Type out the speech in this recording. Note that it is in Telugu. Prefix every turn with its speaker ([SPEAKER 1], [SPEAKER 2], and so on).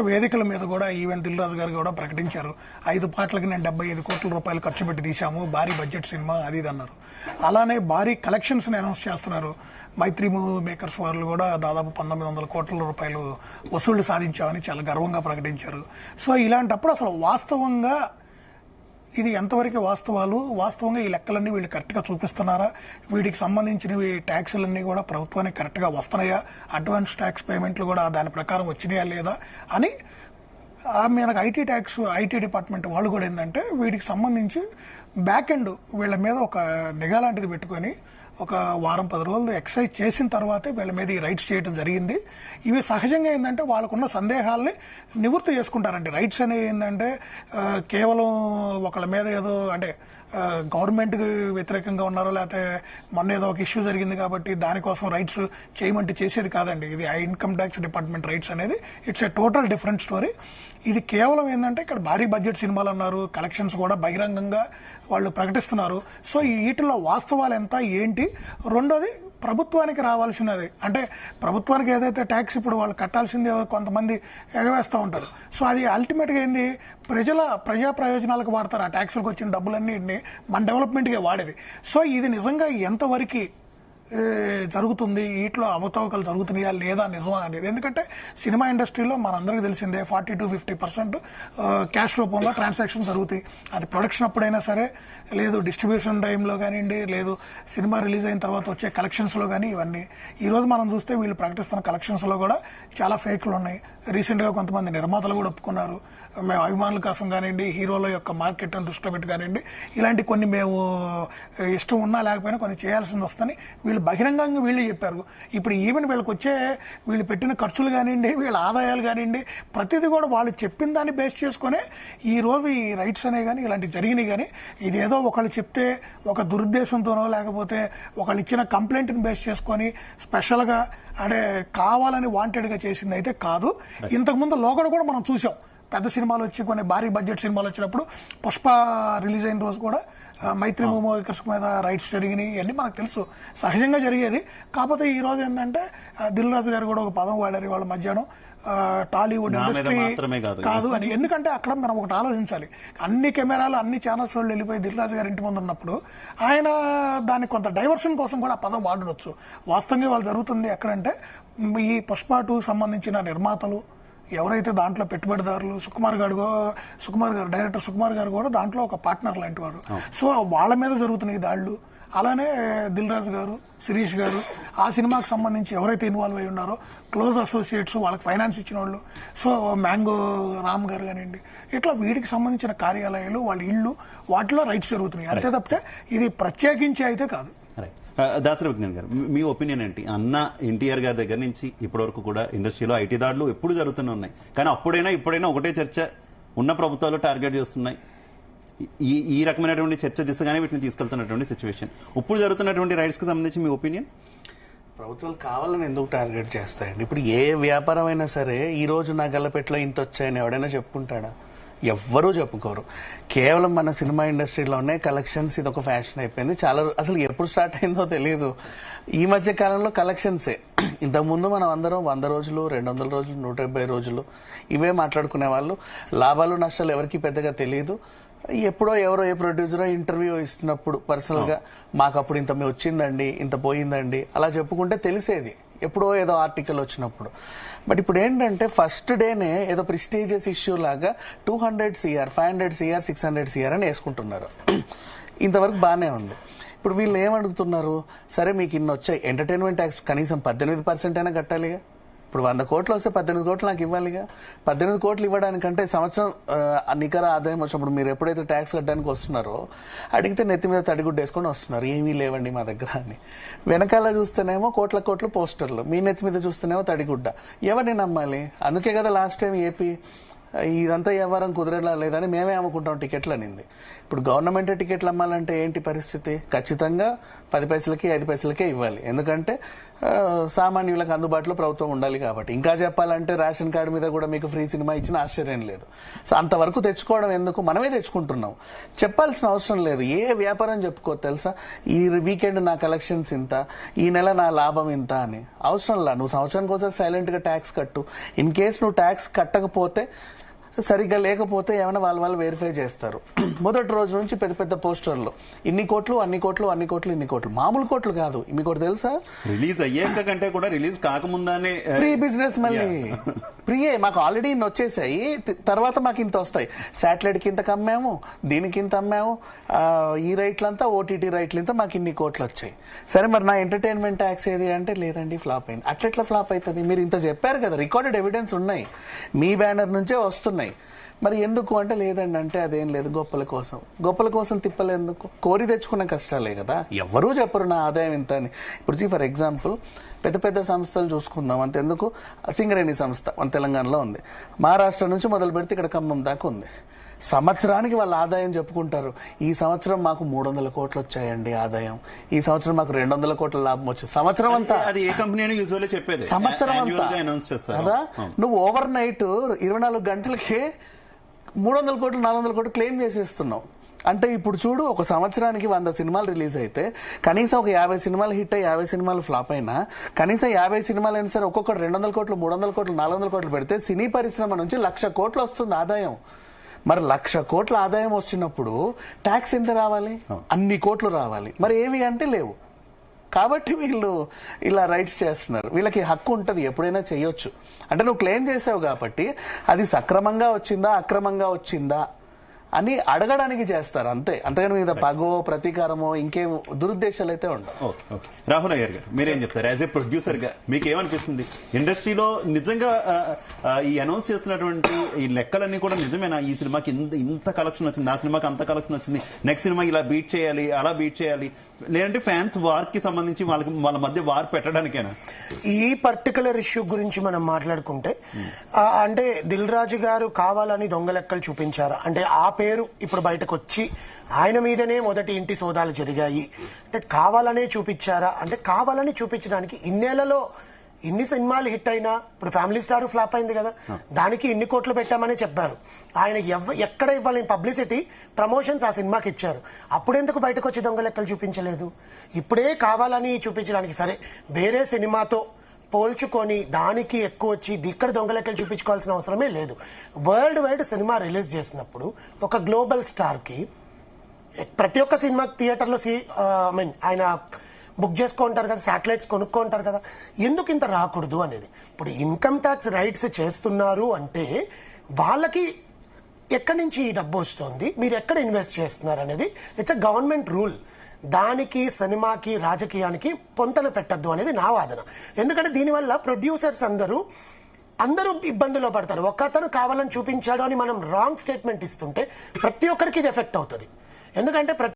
[SPEAKER 1] వేదికల మీద కూడా ఈవెన్ దిల్ రాజు గారు కూడా ప్రకటించారు. 5 పాటలకి నేను 75 కోట్ల రూపాయలు ఖర్చు పెట్టి తీశాము, భారీ బడ్జెట్ సినిమా అది ఇది అన్నారు. అలానే భారీ కలెక్షన్స్ అనౌన్స్ చేస్తున్నారు. మైత్రి మూవీ మేకర్స్ వాళ్ళు కూడా దాదాపు 1900 కోట్ల రూపాయలు వసూళ్లు సాధించామని చాలా గర్వంగా ప్రకటించారు. సో ఇలాంటప్పుడు అసలు వాస్తవంగా ఇది ఎంతవరకు వాస్తవంగా ఈ లెక్కలన్నీ వీళ్ళు కరెక్ట్గా చూపిస్తున్నారా, వీటికి సంబంధించినవి ట్యాక్సులన్నీ కూడా ప్రభుత్వానికి కరెక్ట్గా వస్తున్నాయా, అడ్వాన్స్ ట్యాక్స్ పేమెంట్లు కూడా దాని ప్రకారం వచ్చినాయా లేదా అని మనకు ఐటీ డిపార్ట్మెంట్ వాళ్ళు కూడా ఏంటంటే వీటికి సంబంధించి బ్యాక్ ఎండ్ వీళ్ళ మీద ఒక నిఘా లాంటిది పెట్టుకొని ఒక వారం 10 రోజులు ఎక్సైజ్ చేసిన తర్వాతే వీళ్ళ మీద ఈ రైట్స్ చేయడం జరిగింది. ఇవి సహజంగా ఏంటంటే వాళ్ళకున్న సందేహాలని నివృత్తి చేసుకుంటారండి. రైట్స్ అనేవి ఏంటంటే కేవలం ఒకళ్ళ మీద ఏదో అంటే గవర్నమెంట్కి వ్యతిరేకంగా ఉన్నారో లేకపోతే మొన్న ఏదో ఒక ఇష్యూ జరిగింది కాబట్టి దానికోసం రైట్స్ చేయమంటే చేసేది కాదండి. ఇది ఇన్కమ్ ట్యాక్స్ డిపార్ట్మెంట్ రైట్స్ అనేది it's a total different story. ఇది కేవలం ఏంటంటే ఇక్కడ భారీ బడ్జెట్ సినిమాలు అన్నారు, కలెక్షన్స్ కూడా బహిరంగంగా వాళ్ళు ప్రకటిస్తున్నారు. సో వీటిలో వాస్తవాలు ఎంత ఏంటి, రెండోది ప్రభుత్వానికి రావాల్సినది అంటే ప్రభుత్వానికి ఏదైతే ట్యాక్స్ ఇప్పుడు వాళ్ళు కట్టాల్సింది కొంతమంది ఎగవేస్తూ ఉంటారు. సో అది అల్టిమేట్గా ఏంది, ప్రజా ప్రయోజనాలకు వాడతారు. ఆ ట్యాక్స్లకు వచ్చిన డబ్బులన్నీ మన డెవలప్మెంట్గా వాడేది. సో ఇది నిజంగా ఎంతవరకు జరుగుతుంది, వీటిలో అవతవకలు జరుగుతున్నాయా లేదా నిజమా అనేది. ఎందుకంటే సినిమా ఇండస్ట్రీలో మనందరికీ తెలిసిందే 40-50% క్యాష్ రూపంలో ట్రాన్సాక్షన్ జరుగుతాయి. అది ప్రొడక్షన్ అప్పుడైనా సరే, లేదు డిస్ట్రిబ్యూషన్ టైంలో కానివ్వండి, లేదు సినిమా రిలీజ్ అయిన తర్వాత వచ్చే కలెక్షన్స్లో కానీ ఇవన్నీ. ఈరోజు మనం చూస్తే వీళ్ళు ప్రకటిస్తున్న కలెక్షన్స్లో కూడా చాలా ఫేక్లు ఉన్నాయి. రీసెంట్గా కొంతమంది నిర్మాతలు కూడా ఒప్పుకున్నారు, మేము అభిమానుల కోసం కానివ్వండి, హీరోల యొక్క మార్కెట్ని దృష్టిలో పెట్టి కానివ్వండి, ఇలాంటి కొన్ని మేము ఇష్టం ఉన్నా లేకపోయినా కొన్ని చేయాల్సింది వస్తుందని వీళ్ళు బహిరంగంగా వీళ్ళు చెప్పారు. ఇప్పుడు ఈవెన్ వీళ్ళు పెట్టిన ఖర్చులు కానివ్వండి, వీళ్ళ ఆదాయాలు కానివ్వండి, ప్రతిదీ కూడా వాళ్ళు చెప్పిన దాన్ని బేస్ చేసుకునే ఈ రోజు ఈ రైట్స్ అనేవి కానీ ఇలాంటి జరిగినాయి. కానీ ఇదేదో ఒకళ్ళు చెప్తే ఒక దురుద్దేశంతోనో లేకపోతే ఒకళ్ళు ఇచ్చిన కంప్లైంట్ని బేస్ చేసుకొని స్పెషల్గా అంటే కావాలని వాంటెడ్గా చేసింది అయితే కాదు. ఇంతకుముందు లోగడ కూడా మనం చూసాం, పెద్ద సినిమాలు వచ్చి కొన్ని భారీ బడ్జెట్ సినిమాలు వచ్చినప్పుడు పుష్ప రిలీజ్ అయిన రోజు కూడా మైత్రి మూవీ మేకర్స్ మీద రైట్స్ జరిగినాయి. ఇవన్నీ మనకు తెలుసు, సహజంగా జరిగేది. కాకపోతే ఈ రోజు ఏంటంటే దిల్ రాజు గారు కూడా ఒక పదం వాడారు వాళ్ళ మధ్యాహ్నం, టాలీవుడ్ ఇండస్ట్రీ కాదు అని. ఎందుకంటే అక్కడ మనం ఒకటి ఆలోచించాలి, అన్ని కెమెరాలు అన్ని ఛానల్స్ వాళ్ళు వెళ్ళిపోయి దిల్ రాజు గారి ఇంటి ముందు ఉన్నప్పుడు ఆయన దానికి కొంత డైవర్షన్ కోసం కూడా ఆ పదం వాడవచ్చు. వాస్తవంగా వాళ్ళు జరుగుతుంది ఎక్కడంటే ఈ పుష్ప 2 సంబంధించిన నిర్మాతలు ఎవరైతే దాంట్లో పెట్టుబడిదారులు, సుకుమార్ గారు డైరెక్టర్ సుకుమార్ గారు కూడా దాంట్లో ఒక పార్ట్నర్ లాంటి వారు. సో వాళ్ళ మీద జరుగుతున్నాయి దాళ్ళు. అలానే దిల్ రాజు గారు, శిరీష్ గారు ఆ సినిమాకి సంబంధించి ఎవరైతే ఇన్వాల్వ్ అయి ఉన్నారో క్లోజ్ అసోసియేట్స్, వాళ్ళకి ఫైనాన్స్ ఇచ్చిన వాళ్ళు, సో మ్యాంగో రామ్ గారు కానివ్వండి, ఇట్లా వీటికి సంబంధించిన కార్యాలయాలు, వాళ్ళ ఇళ్ళు, వాటిలో రైట్స్ జరుగుతున్నాయి. అంతే తప్పితే ఇది ప్రత్యేకించి అయితే కాదు.
[SPEAKER 2] దాసరి విజ్ఞాన్ గారు, మీ ఒపీనియన్ ఏంటి? అన్న ఎన్టీఆర్ గారి దగ్గర నుంచి ఇప్పటివరకు కూడా ఇండస్ట్రీలో ఐటీ దాడులు ఎప్పుడు జరుగుతూనే ఉన్నాయి. కానీ ఇప్పుడైనా ఒకటే చర్చ, ఉన్న ప్రభుత్వాలు టార్గెట్ చేస్తున్నాయి. ఈ రకమైనటువంటి చర్చ దిశగానే వీటిని తీసుకెళ్తున్నటువంటి సిచ్యువేషన్. ఇప్పుడు జరుగుతున్నటువంటి రైట్స్ కి సంబంధించి మీ ఒపీనియన్?
[SPEAKER 3] ప్రభుత్వాలు కావాలని ఎందుకు టార్గెట్ చేస్తాయండి? ఇప్పుడు ఏ వ్యాపారం అయినా సరే ఈ రోజు నా గల్లపెట్లో ఇంత వచ్చాయని ఎవడైనా చెప్పుకుంటాడా? ఎవ్వరూ చెప్పుకోరు. కేవలం మన సినిమా ఇండస్ట్రీలోనే కలెక్షన్స్ ఇది ఒక ఫ్యాషన్ అయిపోయింది. చాలా అసలు ఎప్పుడు స్టార్ట్ అయిందో తెలియదు. ఈ మధ్య కాలంలో కలెక్షన్సే. ఇంతకుముందు మనం అందరం 100 రోజులు, 200 రోజులు, 170 రోజులు ఇవే మాట్లాడుకునే వాళ్ళు. లాభాలు నష్టాలు ఎవరికి పెద్దగా తెలియదు. ఎప్పుడో ఎవరో ఏ ప్రొడ్యూసరో ఇంటర్వ్యూ ఇస్తున్నప్పుడు పర్సనల్ గా మాకు అప్పుడు ఇంత వచ్చిందండి, ఇంత పోయిందండి అలా చెప్పుకుంటే తెలిసేది, ఎప్పుడో ఏదో ఆర్టికల్ వచ్చినప్పుడు. బట్ ఇప్పుడు ఏంటంటే ఫస్ట్ డేనే ఏదో ప్రెస్టీజియస్ ఇష్యూ లాగా 200 CR, 500 CR, 600 CR అని వేసుకుంటున్నారు. ఇంతవరకు బాగానే ఉంది. ఇప్పుడు వీళ్ళు ఏమడుగుతున్నారు, సరే మీకు ఇన్ని వచ్చాయి, ఎంటర్టైన్మెంట్ ట్యాక్స్ కనీసం 18% అయినా కట్టాలిగా. ఇప్పుడు 100 కోట్లు వస్తే 18 కోట్లు నాకు ఇవ్వాలిగా. 18 కోట్లు ఇవ్వడానికంటే సంవత్సరం నికర ఆదాయం వచ్చినప్పుడు మీరు ఎప్పుడైతే ట్యాక్స్ కట్టడానికి వస్తున్నారో అడిగితే నెత్తి మీద తడిగుడ్డ వేసుకొని వస్తున్నారు, ఏమీ లేవండి మా దగ్గర అని. వెనకాల చూస్తేనేమో కోట్ల పోస్టర్లు, మీ నెత్తి మీద చూస్తేనేమో తడిగుడ్డ. ఎవరిని నమ్మాలి? అందుకే కదా లాస్ట్ టైం ఏపీ ఇదంతా వ్యవహారం కుదరలా లేదని మేమే అమ్ముకుంటాం టికెట్లు అనింది. ఇప్పుడు గవర్నమెంట్ టికెట్లు అమ్మాలంటే ఏంటి పరిస్థితి? ఖచ్చితంగా 10 పైసలకి 5 పైసలకే ఇవ్వాలి. ఎందుకంటే సామాన్యులకు అందుబాటులో ప్రభుత్వం ఉండాలి కాబట్టి. ఇంకా చెప్పాలంటే రేషన్ కార్డు మీద కూడా మీకు ఫ్రీ సినిమా ఇచ్చిన ఆశ్చర్యం లేదు. సో అంతవరకు తెచ్చుకోవడం ఎందుకు? మనమే తెచ్చుకుంటున్నాం. చెప్పాల్సిన అవసరం లేదు. ఏ వ్యాపారం చెప్పుకో తెలుసా, ఈ వీకెండ్ నా కలెక్షన్స్ ఇంత, ఈ నెల నా లాభం ఇంత అని. అవసరం లా, నువ్వు సంవత్సరానికి ఒకసారి సైలెంట్ గా ట్యాక్స్ కట్టు. ఇన్ కేస్ నువ్వు ట్యాక్స్ కట్టకపోతే, సరిగ్గా లేకపోతే ఏమైనా వాళ్ళు వెరిఫై చేస్తారు. మొదటి రోజు నుంచి పెద్ద పెద్ద పోస్టర్లు, ఇన్ని కోట్లు అన్ని కోట్లు అన్ని కోట్లు ఇన్ని కోట్లు, మామూలు కోట్లు కాదు. మీకు ఒకటి తెలుసా,
[SPEAKER 2] రిలీజ్ అయ్యాక కంటే కూడా రిలీజ్ కాకముందానే
[SPEAKER 3] ప్రీ బిజినెస్. మళ్ళీ ప్రియే మాకు ఆల్రెడీ ఇన్ని వచ్చేసాయి, తర్వాత మాకు ఇంత వస్తాయి. శాటిలైట్ కి ఇంత అమ్మాము, దీనికి ఇంత అమ్మాము, ఈ రైట్లంతా ఓటీటీ రైట్లు ఇంత, మాకు ఇన్ని కోట్లు వచ్చాయి. సరే మరి నా ఎంటర్టైన్మెంట్ ట్యాక్స్ ఏది అంటే లేదండి ఫ్లాప్ అయింది. అట్లెట్లా ఫ్లాప్ అవుతుంది? మీరు ఇంత చెప్పారు కదా, రికార్డెడ్ ఎవిడెన్స్ ఉన్నాయి, మీ బ్యానర్ నుంచే వస్తున్నాయి. మరి ఎందుకు అంటే లేదండి అంటే అదేం లేదు, గొప్పల కోసం తిప్పలు ఎందుకు? కోరి తెచ్చుకున్న కష్టాలే కదా. ఎవరూ చెప్పరు నా ఆదాయం ఇంత అని. ఇప్పుడు ఫర్ ఎగ్జాంపుల్ పెద్ద పెద్ద సంస్థలు చూసుకుందాం. అంతెందుకు, సింగరేణి సంస్థ మన తెలంగాణలో ఉంది, మహారాష్ట్ర నుంచి మొదలు పెడితే ఇక్కడ ఖమ్మం దాకా ఉంది. సంవత్సరానికి వాళ్ళ ఆదాయం చెప్పుకుంటారు. ఈ సంవత్సరం మాకు 300 కోట్లు వచ్చాయండి ఆదాయం, ఈ సంవత్సరం మాకు 200 కోట్ల లాభం వచ్చింది. సంవత్సరం అంతా
[SPEAKER 2] అది ఏ కంపెనీ యూజువల్లీ చెప్పేది,
[SPEAKER 3] సంవత్సరం అంతా కదా. నువ్వు ఓవర్ నైట్ 24 గంటలకే 300 కోట్లు 400 కోట్లు క్లెయిమ్ చేసేస్తున్నావు. అంటే ఇప్పుడు చూడు, ఒక సంవత్సరానికి 100 సినిమాలు రిలీజ్ అయితే కనీసం ఒక 50 సినిమాలు హిట్ అయ్యి 50 సినిమాలు ఫ్లాప్ అయినా కనీసం 50 సినిమాలు అయినా సరే ఒక్కొక్కటి 200 కోట్లు 300 కోట్లు 400 కోట్లు పెడితే సినీ పరిశ్రమ నుంచి 1,00,000 కోట్లు వస్తుంది ఆదాయం. మరి 1,00,000 కోట్ల ఆదాయం వచ్చినప్పుడు ట్యాక్స్ ఎంత రావాలి? అన్ని కోట్లు రావాలి. మరి ఏవి అంటే లేవు. కాబట్టి వీళ్ళు ఇలా రైట్స్ చేస్తున్నారు. వీళ్ళకి హక్కు ఉంటుంది, ఎప్పుడైనా చేయొచ్చు. అంటే నువ్వు క్లెయిమ్ చేసావు కాబట్టి అది సక్రమంగా వచ్చిందా అక్రమంగా వచ్చిందా అని అడగడానికి చేస్తారు అంతే. అంతేగాని మీద పగో ప్రతీకారమో ఇంకేం దురుద్దేశాలు అయితే ఉండవు.
[SPEAKER 2] రాహుల్ అయ్యర్ గారు మీరేం చెప్తారు? యాజ్ ఏ ప్రొడ్యూసర్ గా మీకు ఏమనిపిస్తుంది? ఇండస్ట్రీలో నిజంగా ఈ అనౌన్స్ చేస్తున్నటువంటి ఈ లెక్కలన్నీ కూడా నిజమేనా? ఈ సినిమాకి ఇంత కలెక్షన్ వచ్చింది, ఆ సినిమాకి అంత కలెక్షన్ వచ్చింది, నెక్స్ట్ సినిమా ఇలా బీట్ చేయాలి అలా బీట్ చేయాలి, లేదంటే ఫ్యాన్స్ వార్ కి సంబంధించి వాళ్ళ మధ్య వార్ పెట్టడానికేనా?
[SPEAKER 4] ఈ పర్టికులర్ ఇష్యూ గురించి మనం మాట్లాడుకుంటే అంటే దిల్ రాజు గారు కావాలని దొంగ లెక్కలు చూపించారా అంటే ఆ పేరు ఇప్పుడు బయటకు వచ్చి ఆయన మీదనే మొదటి ఇంటి సోదాలు జరిగాయి అంటే కావాలనే చూపించారా అంటే కావాలని చూపించడానికి ఇన్నేళ్లలో ఇన్ని సినిమాలు హిట్ అయినా ఇప్పుడు ఫ్యామిలీ స్టార్ ఫ్లాప్ అయింది కదా, దానికి ఇన్ని కోట్లు పెట్టామని చెప్పారు. ఆయన ఎక్కడ ఇవ్వాలని పబ్లిసిటీ ప్రమోషన్స్ ఆ సినిమాకి ఇచ్చారు. అప్పుడెందుకు బయటకు వచ్చి దొంగ లెక్కలు చూపించలేదు? ఇప్పుడే కావాలని చూపించడానికి సరే వేరే సినిమాతో పోల్చుకొని దానికి ఎక్కువ వచ్చి ఇక్కడ దొంగ లెక్కలు చూపించుకోవాల్సిన అవసరమే లేదు. వరల్డ్ వైడ్ సినిమా రిలీజ్ చేసినప్పుడు ఒక గ్లోబల్ స్టార్కి ప్రతి ఒక్క సినిమా థియేటర్లో ఆయన బుక్ చేసుకుంటారు కదా, శాటిలైట్స్ కొనుక్కుంటారు కదా, ఎందుకు ఇంత రాకూడదు అనేది. ఇప్పుడు ఇన్కమ్ ట్యాక్స్ రైట్స్ చేస్తున్నారు అంటే వాళ్ళకి ఎక్కడి నుంచి ఈ డబ్బు వస్తుంది, మీరు ఎక్కడ ఇన్వెస్ట్ చేస్తున్నారు అనేది ఇట్స్ అ గవర్నమెంట్ రూల్. దానికి సినిమాకి రాజకీయానికి పొంతన పెట్టద్దు అనేది నా వాదన. ఎందుకంటే దీనివల్ల ప్రొడ్యూసర్స్ అందరూ ఇబ్బందుల్లో పడతారు. ఒక్కతను కావాలని చూపించాడు అని మనం రాంగ్ స్టేట్మెంట్ ఇస్తుంటే ప్రతి ఒక్కరికి ఇది ఎఫెక్ట్ అవుతుంది. ఎందుకంటే